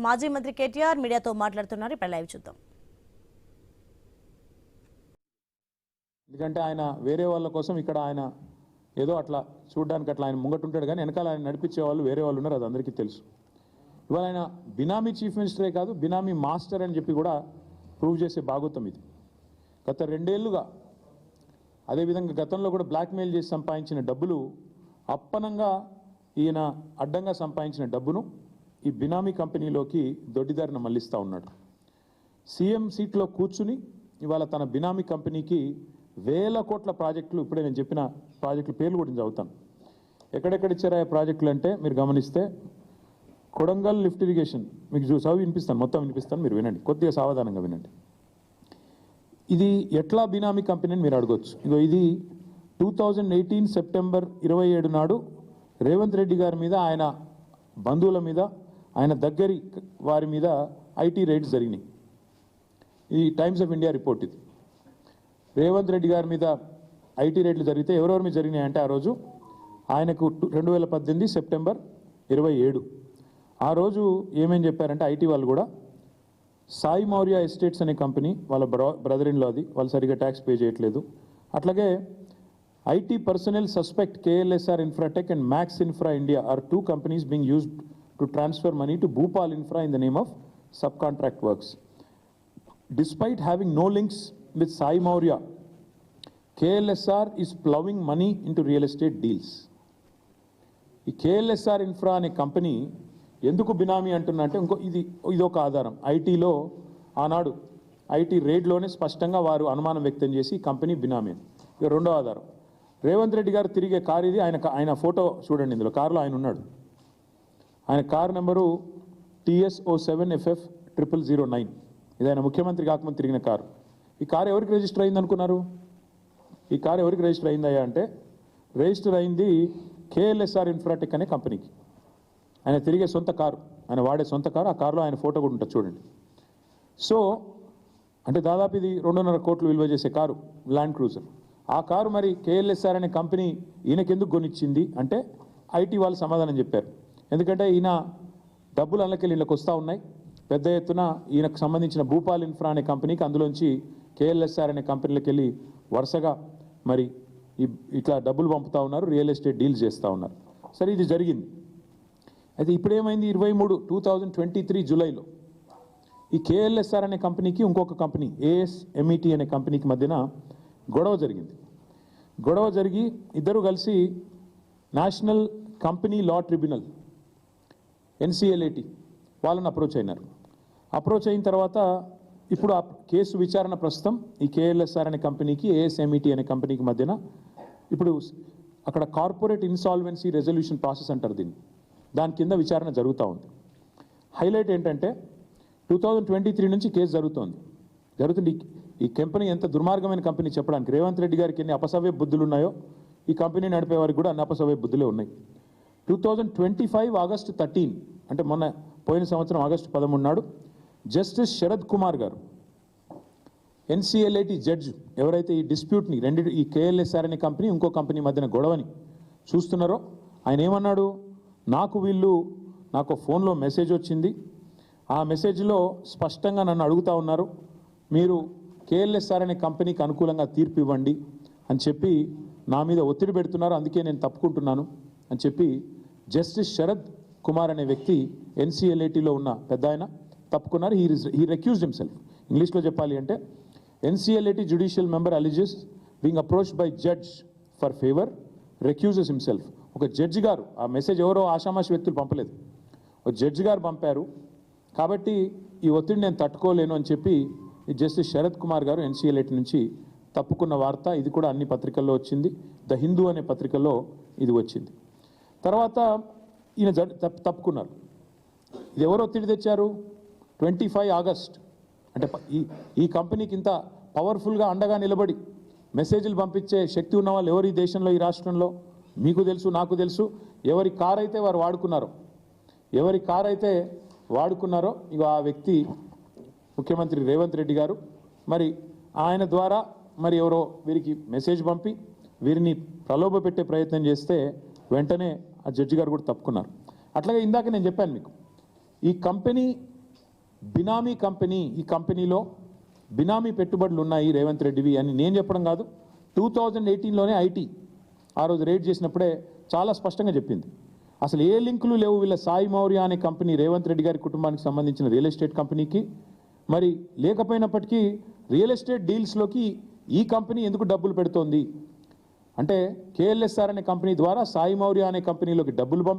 మాజీ మంత్రి కేటీఆర్ మీడియాతో మాట్లాడుతున్నారు. ఇప్పుడు లైవ్ చూద్దాం. ఎందుకంటే ఆయన వేరే వాళ్ళ కోసం ఇక్కడ ఆయన ఏదో అట్లా చూడడానికి అట్లా ఆయన ముంగటుంటాడు, కానీ వెనకాల ఆయన నడిపించే వాళ్ళు వేరే వాళ్ళు ఉన్నారు, అది అందరికీ తెలుసు. ఇవాళ ఆయన బినామీ చీఫ్ మినిస్టరే కాదు, బినామీ మాస్టర్ అని చెప్పి కూడా ప్రూవ్ చేసే భాగోతం ఇది. గత 2 ఏళ్లుగా అదేవిధంగా గతంలో కూడా బ్లాక్మెయిల్ చేసి సంపాదించిన డబ్బులు అప్పనంగా ఈయన అడ్డంగా సంపాదించిన డబ్బును ఈ బినామీ కంపెనీలోకి దొడ్డిదారిన మళ్లిస్తూ ఉన్నాడు. సీఎం సీట్లో కూర్చుని ఇవాళ తన బినామీ కంపెనీకి వేల కోట్ల ప్రాజెక్టులు, ఇప్పుడే నేను చెప్పిన ప్రాజెక్టుల పేర్లు కూడా చదువుతాను. ఎక్కడెక్కడ ఇచ్చారా ఈ ప్రాజెక్టులు అంటే మీరు గమనిస్తే కొడంగల్ లిఫ్ట్ ఇరిగేషన్ మీకు చదివి వినిపిస్తాను, మొత్తం వినిపిస్తాను, మీరు వినండి, కొద్దిగా సావధానంగా వినండి. ఇది ఎట్లా బినామీ కంపెనీ అని మీరు అడగొచ్చు. ఇగో ఇది 2018 సెప్టెంబర్ 27 నాడు రేవంత్ రెడ్డి గారి మీద, ఆయన బంధువుల మీద, ఆయన దగ్గరి వారి మీద ఐటీ రైడ్స్ జరిగినాయి. ఈ టైమ్స్ ఆఫ్ ఇండియా రిపోర్ట్ ఇది. రేవంత్ రెడ్డి గారి మీద ఐటీ రైడ్లు జరిగితే ఎవరెవరి మీద జరిగినాయంటే ఆ రోజు ఆయనకు 2018 సెప్టెంబర్ 27 ఆ రోజు ఏమేం చెప్పారంటే ఐటీ వాళ్ళు కూడా సాయి మౌర్య ఎస్టేట్స్ అనే కంపెనీ వాళ్ళ బ్రదర్ ఇన్ లో, అది వాళ్ళు సరిగా ట్యాక్స్ పే చేయట్లేదు. అట్లాగే IT personal suspect KLSR Infratech and Max Infra India are 2 companies being used to transfer money to Bhopal Infra in the name of subcontract works. Despite having no links with Sai Maurya, KLSR is plowing money into real estate deals. ఈ KLSR Infra అనే company ఎందుకు బినామీ అంటున్నా అంటే ఇదొక ఆధారం. ఐటీలో ఆనాడు IT రేడ్లోనే స్పష్టంగా వారు అనుమానం వ్యక్తం చేసి కంపెనీ బినామీ. ఇక రెండో ఆధారం, రేవంత్ రెడ్డి గారు తిరిగే కారు ఇది. ఆయన ఫోటో చూడండి, ఇందులో కారులో ఆయన ఉన్నాడు. ఆయన కారు నెంబరు TS07FF 0009. ఇది ఆయన ముఖ్యమంత్రి కాకముందు తిరిగిన కారు. ఈ కారు ఎవరికి రిజిస్టర్ అయింది అనుకున్నారు? ఈ కారు ఎవరికి రిజిస్టర్ అయిందయ్యా అంటే రిజిస్టర్ అయింది KLSR Infratech అనే కంపెనీకి. ఆయన తిరిగే సొంత కారు, ఆయన వాడే సొంత కారు. ఆ కారులో ఆయన ఫోటో కూడా ఉంటుంది చూడండి. సో అంటే దాదాపు ఇది 2.5 కోట్లు విలువ చేసే కారు, ల్యాండ్ క్రూజర్. ఆ కారు మరి KLSR అనే కంపెనీ ఈయనకెందుకు కొనిచ్చింది అంటే ఐటీ వాళ్ళు సమాధానం చెప్పారు. ఎందుకంటే ఈయన డబ్బులు అందులోకి వీళ్ళకి వస్తూ ఉన్నాయి పెద్ద ఎత్తున. ఈయనకు సంబంధించిన భూపాల్ ఇన్ఫ్రా అనే కంపెనీకి అందులోంచి KLSR అనే కంపెనీలకు వెళ్ళి వరుసగా మరి ఇట్లా డబ్బులు పంపుతూ ఉన్నారు, రియల్ ఎస్టేట్ డీల్స్ చేస్తూ ఉన్నారు. సరే, ఇది జరిగింది. అయితే ఇప్పుడేమైంది, 2023 జూలైలో ఈ KLSR అనే కంపెనీకి ఇంకొక కంపెనీ ASMET అనే కంపెనీకి మధ్యన గొడవ జరిగింది. గొడవ జరిగి ఇద్దరు కలిసి national company law tribunal NCLAT వాళ్ళని అప్రోచ్ అయినారు. అప్రోచ్ అయిన తర్వాత ఇప్పుడు ఆ కేసు విచారణ ప్రస్తుతం ఈ KLSR అనే కంపెనీకి ASMET అనే కంపెనీకి మధ్యన ఇప్పుడు అక్కడ కార్పొరేట్ ఇన్సాల్వెన్సీ రెజల్యూషన్ ప్రాసెస్ అంటారు దీన్ని, దాని కింద విచారణ జరుగుతూ ఉంది. హైలైట్ ఏంటంటే 2023 నుంచి కేసు జరుగుతుంది. ఈ కంపెనీ ఎంత దుర్మార్గమైన కంపెనీ చెప్పడానికి రేవంత్ రెడ్డి గారికి ఎన్ని అపసవ్య బుద్ధులు ఉన్నాయో ఈ కంపెనీ నడిపే వారికి కూడా అన్ని అపసవ్య బుద్ధులే ఉన్నాయి. 2025 ఆగస్టు 13 అంటే పోయిన సంవత్సరం ఆగస్టు 13 నాడు జస్టిస్ శరద్ కుమార్ గారు NCLAT జడ్జ్ ఎవరైతే ఈ డిస్ప్యూట్ని ఈ KLSR అనే కంపెనీ ఇంకో కంపెనీ మధ్యన గొడవని చూస్తున్నారో ఆయన ఏమన్నాడు, నాకు ఫోన్లో మెసేజ్ వచ్చింది, ఆ మెసేజ్లో స్పష్టంగా నన్ను అడుగుతూ ఉన్నారు, మీరు KLSR అనే కంపెనీకి అనుకూలంగా తీర్పు ఇవ్వండి అని చెప్పి నా మీద ఒత్తిడి పెడుతున్నారు, అందుకే నేను తప్పుకుంటున్నాను అని చెప్పి జస్టిస్ శరద్ కుమార్ అనే వ్యక్తి NCLATలో ఉన్న పెద్ద ఆయన తప్పుకున్నారు. He రెక్యూజ్డ్ himself. ఇంగ్లీష్లో చెప్పాలి అంటే NCLAT judicial member alleges being approached by judge for favour recuses himself. ఒక జడ్జి గారు, ఆ మెసేజ్ ఎవరో ఆషామాషి వ్యక్తులు పంపలేదు, ఒక జడ్జి గారు పంపారు, కాబట్టి ఈ ఒత్తిడి నేను తట్టుకోలేను అని చెప్పి ఈ జస్టిస్ శరద్ కుమార్ గారు NCLAT నుంచి తప్పుకున్న వార్త. ఇది కూడా అన్ని పత్రికల్లో వచ్చింది. ద హిందూ అనే పత్రికల్లో ఇది వచ్చింది. తర్వాత ఈయన తప్పుకున్నారు. ఇది ఎవరు ఒత్తిడి తెచ్చారు? 25 ఆగస్ట్ అంటే ఈ కంపెనీకి ఇంత పవర్ఫుల్గా అండగా నిలబడి మెసేజ్లు పంపించే శక్తి ఉన్న వాళ్ళు ఎవరు ఈ దేశంలో, ఈ రాష్ట్రంలో? మీకు తెలుసు, నాకు తెలుసు. ఎవరి కారు అయితే వారు వాడుకున్నారో ఇక ఆ వ్యక్తి ముఖ్యమంత్రి రేవంత్ రెడ్డి గారు. మరి ఆయన ద్వారా మరి ఎవరో వీరికి మెసేజ్ పంపి వీరిని ప్రలోభ పెట్టే ప్రయత్నం చేస్తే వెంటనే ఆ జడ్జి గారు కూడా తప్పుకున్నారు. అట్లాగే ఇందాక నేను చెప్పాను మీకు, ఈ కంపెనీ బినామీ కంపెనీ, ఈ కంపెనీలో బినామీ పెట్టుబడులు ఉన్నాయి రేవంత్ రెడ్డివి అని నేను చెప్పడం కాదు. 2018లోనే ఐటీ ఆ రోజు రేడ్ చేసినప్పుడే చాలా స్పష్టంగా చెప్పింది. అసలు ఏ లింకులు లేవు వీళ్ళ సాయి మౌర్య అనే కంపెనీ రేవంత్ రెడ్డి గారి కుటుంబానికి సంబంధించిన రియల్ ఎస్టేట్ కంపెనీకి. మరి లేకపోయినప్పటికీ రియల్ ఎస్టేట్ డీల్స్లోకి ఈ కంపెనీ ఎందుకు డబ్బులు పెడుతోంది అంటే కేఎల్ఎస్ఆర్ అనే కంపెనీ ద్వారా సాయి మౌర్య అనే కంపెనీలోకి డబ్బులు